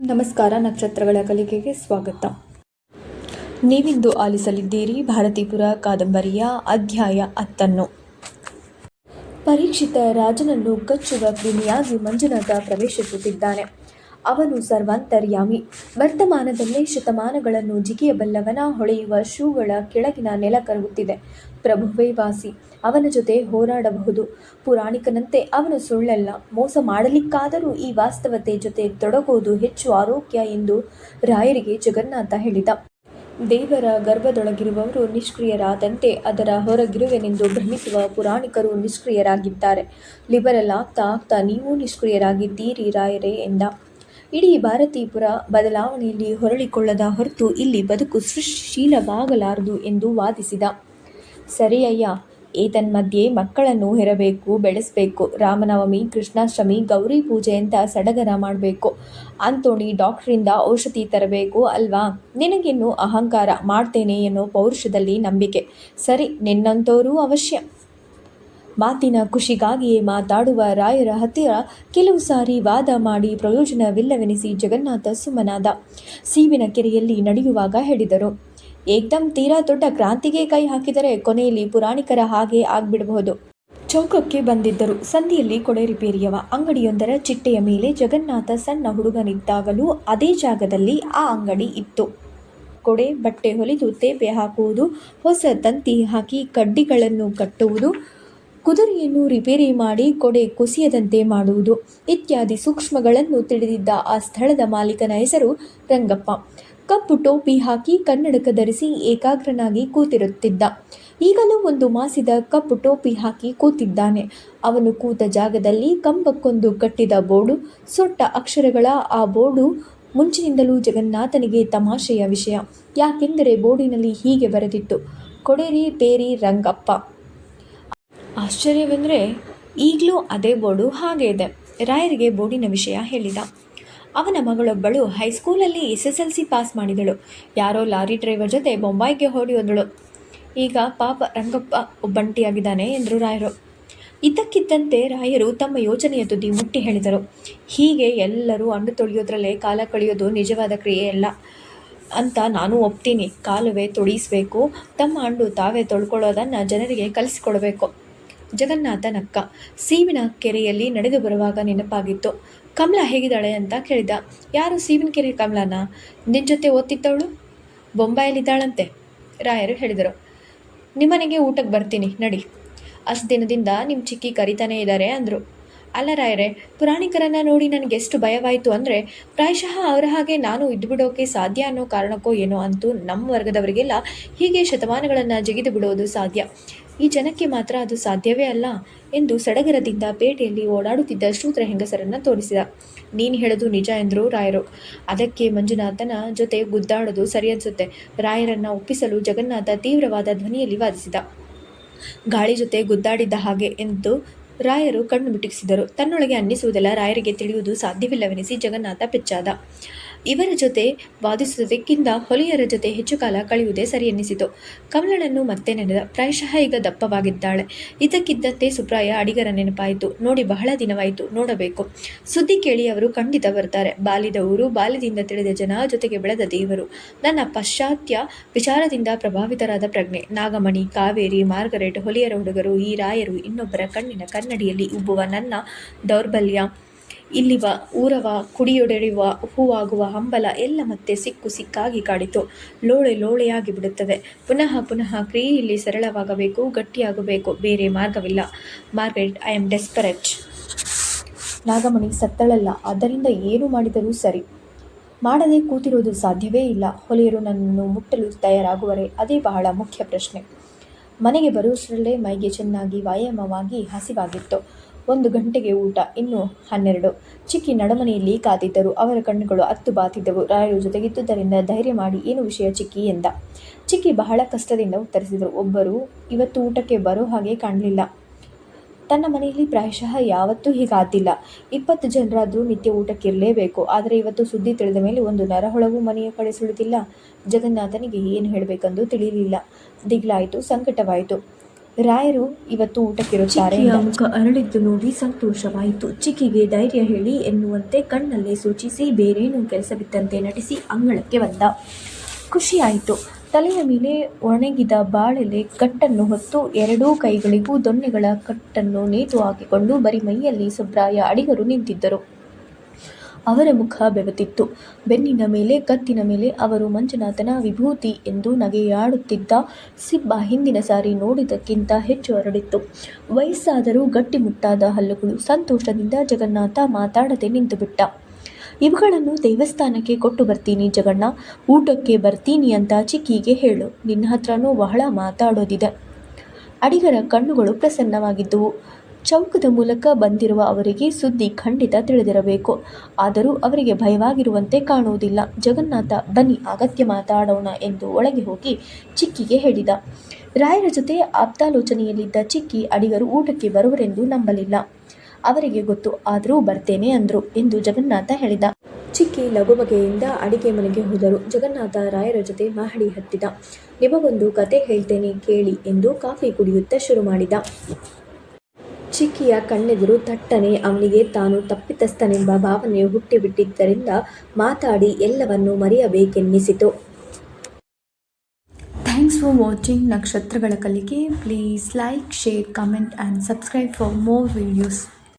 ನಮಸ್ಕಾರ. ನಕ್ಷತ್ರಗಳ ಕಲಿಕೆಗೆ ಸ್ವಾಗತ. ನೀವಿಂದು ಆಲಿಸಲಿದ್ದೀರಿ ಭಾರತೀಪುರ ಕಾದಂಬರಿಯ ಅಧ್ಯಾಯ 10. ಪರೀಕ್ಷಿತ ರಾಜನನ್ನು ಕಚ್ಚುವ ಕ್ರಿಮಿಯಾಗಿ ಮಂಜುನಾಥ ಪ್ರವೇಶಿಸುತ್ತಿದ್ದಾನೆ. ಅವನು ಸರ್ವಾಂತರ್ಯಾಮಿ. ವರ್ತಮಾನದಲ್ಲೇ ಶತಮಾನಗಳನ್ನು ಜಿಗಿಯಬಲ್ಲವನ ಹೊಳೆಯುವ ಶೂಗಳ ಕೆಳಗಿನ ನೆಲ ಕರಗುತ್ತಿದೆ. ಪ್ರಭುವೇ ವಾಸಿ. ಅವನ ಜೊತೆ ಹೋರಾಡಬಹುದು. ಪುರಾಣಿಕನಂತೆ ಅವನು ಸುಳ್ಳಲ್ಲ. ಮೋಸ ಮಾಡಲಿಕ್ಕಾದರೂ ಈ ವಾಸ್ತವತೆ ಜೊತೆ ತೊಡಗೋದು ಹೆಚ್ಚು ಆರೋಗ್ಯ ಎಂದು ರಾಯರಿಗೆ ಜಗನ್ನಾಥ ಹೇಳಿದ. ದೇವರ ಗರ್ಭದೊಳಗಿರುವವರು ನಿಷ್ಕ್ರಿಯರಾದಂತೆ ಅದರ ಹೊರಗಿರುವೆನೆಂದು ಭ್ರಮಿಸುವ ಪುರಾಣಿಕರು ನಿಷ್ಕ್ರಿಯರಾಗಿದ್ದಾರೆ. ಲಿಬರಲ್ ಆಗ್ತಾ ಆಗ್ತಾ ನೀವೂ ನಿಷ್ಕ್ರಿಯರಾಗಿದ್ದೀರಿ ರಾಯರೇ ಎಂದ. ಇಡೀ ಭಾರತೀಪುರ ಬದಲಾವಣೆಯಲ್ಲಿ ಹೊರಳಿಕೊಳ್ಳದ ಹೊರತು ಇಲ್ಲಿ ಬದುಕು ಸೃಷ್ಟಿಶೀಲವಾಗಲಾರದು ಎಂದು ವಾದಿಸಿದ. ಸರಿ ಅಯ್ಯ, ಏತನ್ಮಧ್ಯೆ ಮಕ್ಕಳನ್ನು ಹೆರಬೇಕು, ಬೆಳೆಸಬೇಕು. ರಾಮನವಮಿ, ಕೃಷ್ಣಾಷ್ಟಮಿ, ಗೌರಿ ಪೂಜೆ ಅಂತ ಸಡಗರ ಮಾಡಬೇಕು. ಅಂತೋಣಿ ಡಾಕ್ಟರಿಂದ ಔಷಧಿ ತರಬೇಕು ಅಲ್ವಾ? ನಿನಗಿನ್ನು ಅಹಂಕಾರ. ಮಾಡ್ತೇನೆ ಎನ್ನೋ ಪೌರುಷದಲ್ಲಿ ನಂಬಿಕೆ. ಸರಿ, ನಿನ್ನಂಥೋರೂ ಅವಶ್ಯ. ಮಾತಿನ ಖುಷಿಗಾಗಿಯೇ ಮಾತಾಡುವ ರಾಯರ ಹತ್ತಿರ ಕೆಲವು ಸಾರಿ ವಾದ ಮಾಡಿ ಪ್ರಯೋಜನವಿಲ್ಲವೆನಿಸಿ ಜಗನ್ನಾಥ ಸುಮ್ಮನಾದ. ಸೀಬಿನ ಕೆರೆಯಲ್ಲಿ ನಡೆಯುವಾಗ ಹೇಳಿದರು, ಏಕ್ದಮ್ ತೀರಾ ದೊಡ್ಡ ಕ್ರಾಂತಿಗೆ ಕೈ ಹಾಕಿದರೆ ಕೊನೆಯಲ್ಲಿ ಪುರಾಣಿಕರ ಹಾಗೆ ಆಗ್ಬಿಡಬಹುದು. ಚೌಕಕ್ಕೆ ಬಂದಿದ್ದರು. ಸಂಧಿಯಲ್ಲಿ ಕೊಡೆ ರಿಪೇರಿಯವ ಅಂಗಡಿಯೊಂದರ ಚಿಟ್ಟೆಯ ಮೇಲೆ ಜಗನ್ನಾಥ ಸಣ್ಣ ಹುಡುಗನಿದ್ದಾಗಲೂ ಅದೇ ಜಾಗದಲ್ಲಿ ಆ ಅಂಗಡಿ ಇತ್ತು. ಕೊಡೆ, ಬಟ್ಟೆ ಹೊಲಿದು ತೇಪೆ ಹಾಕುವುದು, ಹೊಸ ತಂತಿ ಹಾಕಿ ಕಡ್ಡಿಗಳನ್ನು ಕಟ್ಟುವುದು, ಕುದುರೆಯನ್ನು ರಿಪೇರಿ ಮಾಡಿ ಕೊಡೆ ಕುಸಿಯದಂತೆ ಮಾಡುವುದು ಇತ್ಯಾದಿ ಸೂಕ್ಷ್ಮಗಳನ್ನು ತಿಳಿದಿದ್ದ ಆ ಸ್ಥಳದ ಮಾಲೀಕನ ಹೆಸರು ರಂಗಪ್ಪ. ಕಪ್ಪು ಟೋಪಿ ಹಾಕಿ ಕನ್ನಡಕ ಧರಿಸಿ ಏಕಾಗ್ರನಾಗಿ ಕೂತಿರುತ್ತಿದ್ದ. ಈಗಲೂ ಒಂದು ಮಾಸಿದ ಕಪ್ಪು ಟೋಪಿ ಹಾಕಿ ಕೂತಿದ್ದಾನೆ. ಅವನು ಕೂತ ಜಾಗದಲ್ಲಿ ಕಂಬಕ್ಕೊಂದು ಕಟ್ಟಿದ ಬೋರ್ಡು, ಸೊಟ್ಟ ಅಕ್ಷರಗಳ ಆ ಬೋರ್ಡು ಮುಂಚಿನಿಂದಲೂ ಜಗನ್ನಾಥನಿಗೆ ತಮಾಷೆಯ ವಿಷಯ. ಯಾಕೆಂದರೆ ಬೋರ್ಡಿನಲ್ಲಿ ಹೀಗೆ ಬರೆದಿತ್ತು, ಕೊಡೆ ರಿಪೇರಿ ರಂಗಪ್ಪ. ಆಶ್ಚರ್ಯವೆಂದರೆ ಈಗಲೂ ಅದೇ ಬೋರ್ಡು ಹಾಗೆ ಇದೆ. ರಾಯರಿಗೆ ಬೋರ್ಡಿನ ವಿಷಯ ಹೇಳಿದ. ಅವನ ಮಗಳೊಬ್ಬಳು ಹೈಸ್ಕೂಲಲ್ಲಿ SSLC ಪಾಸ್ ಮಾಡಿದಳು. ಯಾರೋ ಲಾರಿ ಡ್ರೈವರ್ ಜೊತೆ ಬೊಂಬಾಯಿಗೆ ಹೊಡೆಯೋದಳು. ಈಗ ಪಾಪ ರಂಗಪ್ಪ ಒಬ್ಬಂಟಿಯಾಗಿದ್ದಾನೆ ಎಂದರು ರಾಯರು. ಇದ್ದಕ್ಕಿದ್ದಂತೆ ರಾಯರು ತಮ್ಮ ಯೋಚನೆಯ ತುದಿ ಮುಟ್ಟಿ ಹೇಳಿದರು. ಹೀಗೆ ಎಲ್ಲರೂ ಅಂಡು ತೊಳೆಯೋದ್ರಲ್ಲೇ ಕಾಲ ಕಳೆಯೋದು ನಿಜವಾದ ಕ್ರಿಯೆಯಲ್ಲ ಅಂತ ನಾನು ಒಪ್ತೀನಿ. ಕಾಲುವೆ ತೊಡಿಸಬೇಕು. ತಮ್ಮ ಅಂಡು ತಾವೇ ತೊಳ್ಕೊಳ್ಳೋದನ್ನು ಜನರಿಗೆ ಕಲಿಸಿಕೊಡಬೇಕು. ಜಗನ್ನಾಥ ನಕ್ಕ. ಸೀಬಿನ ಕೆರೆಯಲ್ಲಿ ನಡೆದು ಬರುವಾಗ ನೆನಪಾಗಿತ್ತು. ಕಮಲ ಹೇಗಿದ್ದಾಳೆ ಅಂತ ಕೇಳಿದ. ಯಾರು ಸೀಬಿನ ಕೆರೆ ಕಮಲನ? ನಿನ್ನ ಜೊತೆ ಓದ್ತಿದ್ದವಳು ಬೊಂಬಾಯಲ್ಲಿದ್ದಾಳಂತೆ ರಾಯರು ಹೇಳಿದರು. ನಿಮ್ಮನೆಗೆ ಊಟಕ್ಕೆ ಬರ್ತೀನಿ ನಡಿ. ಅಷ್ಟು ದಿನದಿಂದ ನಿಮ್ಮ ಚಿಕ್ಕಿ ಕರಿತಾನೇ ಇದ್ದಾರೆ ಅಂದರು. ಅಲ್ಲ ರಾಯರೇ, ಪುರಾಣಿಕರನ್ನು ನೋಡಿ ನನಗೆಷ್ಟು ಭಯವಾಯಿತು ಅಂದರೆ ಪ್ರಾಯಶಃ ಅವರ ಹಾಗೆ ನಾನು ಇದ್ದುಬಿಡೋಕೆ ಸಾಧ್ಯ ಅನ್ನೋ ಕಾರಣಕ್ಕೋ ಏನೋ ಅಂತೂ ನಮ್ಮ ವರ್ಗದವರಿಗೆಲ್ಲ ಹೀಗೆ ಶತಮಾನಗಳನ್ನು ಜಿಗಿದು ಬಿಡೋದು ಸಾಧ್ಯ. ಈ ಜನಕ್ಕೆ ಮಾತ್ರ ಅದು ಸಾಧ್ಯವೇ ಅಲ್ಲ ಎಂದು ಸಡಗರದಿಂದ ಪೇಟೆಯಲ್ಲಿ ಓಡಾಡುತ್ತಿದ್ದ ಶೂದ್ರ ಹೆಂಗಸರನ್ನು ತೋರಿಸಿದ. ನೀನು ಹೇಳೋದು ನಿಜ ಎಂದರು ರಾಯರು. ಅದಕ್ಕೆ ಮಂಜುನಾಥನ ಜೊತೆ ಗುದ್ದಾಡೋದು ಸರಿ ಅನಿಸುತ್ತೆ. ರಾಯರನ್ನು ಒಪ್ಪಿಸಲು ಜಗನ್ನಾಥ ತೀವ್ರವಾದ ಧ್ವನಿಯಲ್ಲಿ ವಾದಿಸಿದ. ಗಾಳಿ ಜೊತೆ ಗುದ್ದಾಡಿದ್ದ ಹಾಗೆ ಎಂದು ರಾಯರು ಕಣ್ಣು ಮಿಟುಕಿಸಿದರು. ತನ್ನೊಳಗೆ ಅನ್ನಿಸುವುದೆಲ್ಲ ರಾಯರಿಗೆ ತಿಳಿಯುವುದು ಸಾಧ್ಯವಿಲ್ಲವೆನಿಸಿ ಜಗನ್ನಾಥ ಪೆಚ್ಚಾದ. ಇವರ ಜೊತೆ ವಾದಿಸುವುದಕ್ಕಿಂತ ಹೊಲಿಯರ ಜೊತೆ ಹೆಚ್ಚು ಕಾಲ ಕಳೆಯುವುದೇ ಸರಿ ಎನ್ನಿಸಿತು. ಕಮಲಳನ್ನು ಮತ್ತೆ ನೆನೆದ. ಪ್ರಾಯಶಃ ಈಗ ದಪ್ಪವಾಗಿದ್ದಾಳೆ. ಇದಕ್ಕಿದ್ದಂತೆ ಸುಪ್ರಾಯ ಅಡಿಗರ ನೆನಪಾಯಿತು. ನೋಡಿ ಬಹಳ ದಿನವಾಯಿತು, ನೋಡಬೇಕು. ಸುದ್ದಿ ಕೇಳಿ ಅವರು ಖಂಡಿತ ಬರ್ತಾರೆ. ಬಾಲಿದ ಊರು, ಬಾಲ್ಯದಿಂದ ತಿಳಿದ ಜನ, ಜೊತೆಗೆ ಬೆಳೆದ ದೇವರು. ನನ್ನ ಪಾಶ್ಚಾತ್ಯ ವಿಚಾರದಿಂದ ಪ್ರಭಾವಿತರಾದ ಪ್ರಜ್ಞೆ. ನಾಗಮಣಿ, ಕಾವೇರಿ, ಮಾರ್ಗರೆಟ್, ಹೊಲಿಯರ ಹುಡುಗರು, ಈ ರಾಯರು, ಇನ್ನೊಬ್ಬರ ಕಣ್ಣಿನ ಕನ್ನಡಿಯಲ್ಲಿ ಉಬ್ಬುವ ನನ್ನ ದೌರ್ಬಲ್ಯ, ಇಲ್ಲಿವ ಊರವ ಕುಡಿಯೊಡೆಯುವ ಹೂವಾಗುವ ಹಂಬಲ ಎಲ್ಲ ಮತ್ತೆ ಸಿಕ್ಕು ಸಿಕ್ಕಾಗಿ ಕಾಡಿತು. ಲೋಳೆ ಲೋಳೆಯಾಗಿ ಬಿಡುತ್ತದೆ. ಪುನಃ ಪುನಃ ಕ್ರಿಯೆಯಲ್ಲಿ ಸರಳವಾಗಬೇಕು, ಗಟ್ಟಿಯಾಗಬೇಕು. ಬೇರೆ ಮಾರ್ಗವಿಲ್ಲ. Margaret, I am desperate. Nagamani ಸತ್ತಳಲ್ಲ, ಆದ್ದರಿಂದ ಏನು ಮಾಡಿದರೂ ಸರಿ. ಮಾಡದೆ ಕೂತಿರೋದು ಸಾಧ್ಯವೇ ಇಲ್ಲ. ಹೊಲೆಯರು ನನ್ನನ್ನು ಮುಟ್ಟಲು ತಯಾರಾಗುವರೆ, ಅದೇ ಬಹಳ ಮುಖ್ಯ ಪ್ರಶ್ನೆ. ಮನೆಗೆ ಬರುವಷ್ಟರಲ್ಲೇ ಮೈಗೆ ಚೆನ್ನಾಗಿ ವ್ಯಾಯಾಮವಾಗಿ ಹಸಿವಾಗಿತ್ತು. 1 ಗಂಟೆಗೆ ಊಟ, ಇನ್ನು 12. ಚಿಕ್ಕಿ ನಡಮನೆಯಲ್ಲಿ ಕಾದಿದ್ದರು. ಅವರ ಕಣ್ಣುಗಳು ಅತ್ತು ಬಾತಿದ್ದವು. ರಾಯರು ಜೊತೆಗಿದ್ದುದರಿಂದ ಧೈರ್ಯ ಮಾಡಿ, ಏನು ವಿಷಯ ಚಿಕ್ಕಿ ಎಂದ. ಚಿಕ್ಕಿ ಬಹಳ ಕಷ್ಟದಿಂದ ಉತ್ತರಿಸಿದರು. ಒಬ್ಬರು ಇವತ್ತು ಊಟಕ್ಕೆ ಬರೋ ಹಾಗೆ ಕಾಣಲಿಲ್ಲ. ತನ್ನ ಮನೆಯಲ್ಲಿ ಪ್ರಾಯಶಃ ಯಾವತ್ತೂ ಹೀಗಾದ್ದಿಲ್ಲ. 20 ಜನರಾದರೂ ನಿತ್ಯ ಊಟಕ್ಕಿರಲೇಬೇಕು. ಆದರೆ ಇವತ್ತು ಸುದ್ದಿ ತಿಳಿದ ಮೇಲೆ ಒಂದು ನರಹೊಳವು ಮನೆಯ ಕಡೆ ಸುಳಿದಿಲ್ಲ. ಜಗನ್ನಾಥನಿಗೆ ಏನು ಹೇಳಬೇಕೆಂದು ತಿಳಿಯಲಿಲ್ಲ. ದಿಗಿಲಾಯಿತು, ಸಂಕಟವಾಯಿತು. ರಾಯರು ಇವತ್ತು ಊಟಕ್ಕಿರುತ್ತಾರೆ. ಚಿಕ್ಕಿಯ ಮುಖ ಅರಳಿದ್ದು ನೋಡಿ ಸಂತೋಷವಾಯಿತು. ಚಿಕ್ಕಿಗೆ ಧೈರ್ಯ ಹೇಳಿ ಎನ್ನುವಂತೆ ಕಣ್ಣಲ್ಲೇ ಸೂಚಿಸಿ ಬೇರೇನೂ ಕೆಲಸವಿದ್ದಂತೆ ನಟಿಸಿ ಅಂಗಳಕ್ಕೆ ಬಂದ. ಖುಷಿಯಾಯಿತು. ತಲೆಯ ಮೇಲೆ ಒಣಗಿದ ಬಾಳೆಲೆ ಕಟ್ಟನ್ನು ಹೊತ್ತು ಎರಡೂ ಕೈಗಳಿಗೂ ದೊಣ್ಣೆಗಳ ಕಟ್ಟನ್ನು ನೇತು ಹಾಕಿಕೊಂಡು ಬರಿ ಮೈಯಲ್ಲಿ ಸುಬ್ರಾಯ ಅಡಿಗರು ನಿಂತಿದ್ದರು. ಅವರ ಮುಖ ಬೆವತಿತ್ತು. ಬೆನ್ನಿನ ಮೇಲೆ ಕತ್ತಿನ ಮೇಲೆ ಅವರು ಮಂಜುನಾಥನ ವಿಭೂತಿ ಎಂದು ನಗೆಯಾಡುತ್ತಿದ್ದ ಸಿಬ್ಬ ಹಿಂದಿನ ಸಾರಿ ನೋಡಿದ್ದಕ್ಕಿಂತ ಹೆಚ್ಚು ಹರಡಿತ್ತು. ವಯಸ್ಸಾದರೂ ಗಟ್ಟಿಮುಟ್ಟಾದ ಹಲ್ಲುಗಳು. ಸಂತೋಷದಿಂದ ಜಗನ್ನಾಥ ಮಾತಾಡದೆ ನಿಂತುಬಿಟ್ಟ. ಇವುಗಳನ್ನು ದೇವಸ್ಥಾನಕ್ಕೆ ಕೊಟ್ಟು ಬರ್ತೀನಿ ಜಗಣ್ಣ, ಊಟಕ್ಕೆ ಬರ್ತೀನಿ ಅಂತ ಚಿಕ್ಕಿಗೆ ಹೇಳು. ನಿನ್ನ ಹತ್ರನೂ ಬಹಳ ಮಾತಾಡೋದಿದೆ. ಅಡಿಗರ ಕಣ್ಣುಗಳು ಪ್ರಸನ್ನವಾಗಿದ್ದುವು. ಚೌಕದ ಮೂಲಕ ಬಂದಿರುವ ಅವರಿಗೆ ಸುದ್ದಿ ಖಂಡಿತ ತಿಳಿದಿರಬೇಕು. ಆದರೂ ಅವರಿಗೆ ಭಯವಾಗಿರುವಂತೆ ಕಾಣುವುದಿಲ್ಲ. ಜಗನ್ನಾಥ ಬನ್ನಿ, ಅಗತ್ಯ ಮಾತಾಡೋಣ ಎಂದು ಒಳಗೆ ಹೋಗಿ ಚಿಕ್ಕಿಗೆ ಹೇಳಿದ. ರಾಯರ ಜೊತೆ ಆಪ್ತಾಲೋಚನೆಯಲ್ಲಿದ್ದ ಚಿಕ್ಕಿ ಅಡಿಗರು ಊಟಕ್ಕೆ ಬರುವರೆಂದು ನಂಬಲಿಲ್ಲ. ಅವರಿಗೆ ಗೊತ್ತು, ಆದರೂ ಬರ್ತೇನೆ ಅಂದ್ರು ಎಂದು ಜಗನ್ನಾಥ ಹೇಳಿದ. ಚಿಕ್ಕಿ ಲಘುಬಗೆಯಿಂದ ಅಡಿಗೆ ಮನೆಗೆ ಹೋದರು. ಜಗನ್ನಾಥ ರಾಯರ ಜೊತೆ ಮಹಡಿ ಹತ್ತಿದ. ನಿಮಗೊಂದು ಕತೆ ಹೇಳ್ತೇನೆ ಕೇಳಿ ಎಂದು ಕಾಫಿ ಕುಡಿಯುತ್ತಾ ಶುರು ಮಾಡಿದ. ಚಿಕ್ಕಿಯ ಕಣ್ಣೆದುರು ತಟ್ಟನೆ ಅವನಿಗೆ ತಾನು ತಪ್ಪಿತಸ್ಥನೆಂಬ ಭಾವನೆ ಹುಟ್ಟಿಬಿಟ್ಟಿದ್ದರಿಂದ ಮಾತಾಡಿ ಎಲ್ಲವನ್ನೂ ಮರೆಯಬೇಕೆನ್ನಿಸಿತು. ಥ್ಯಾಂಕ್ಸ್ ಫಾರ್ ವಾಚಿಂಗ್ ನಕ್ಷತ್ರಗಳ ಕಲಿಕೆ. Please like, share, comment and subscribe for more videos.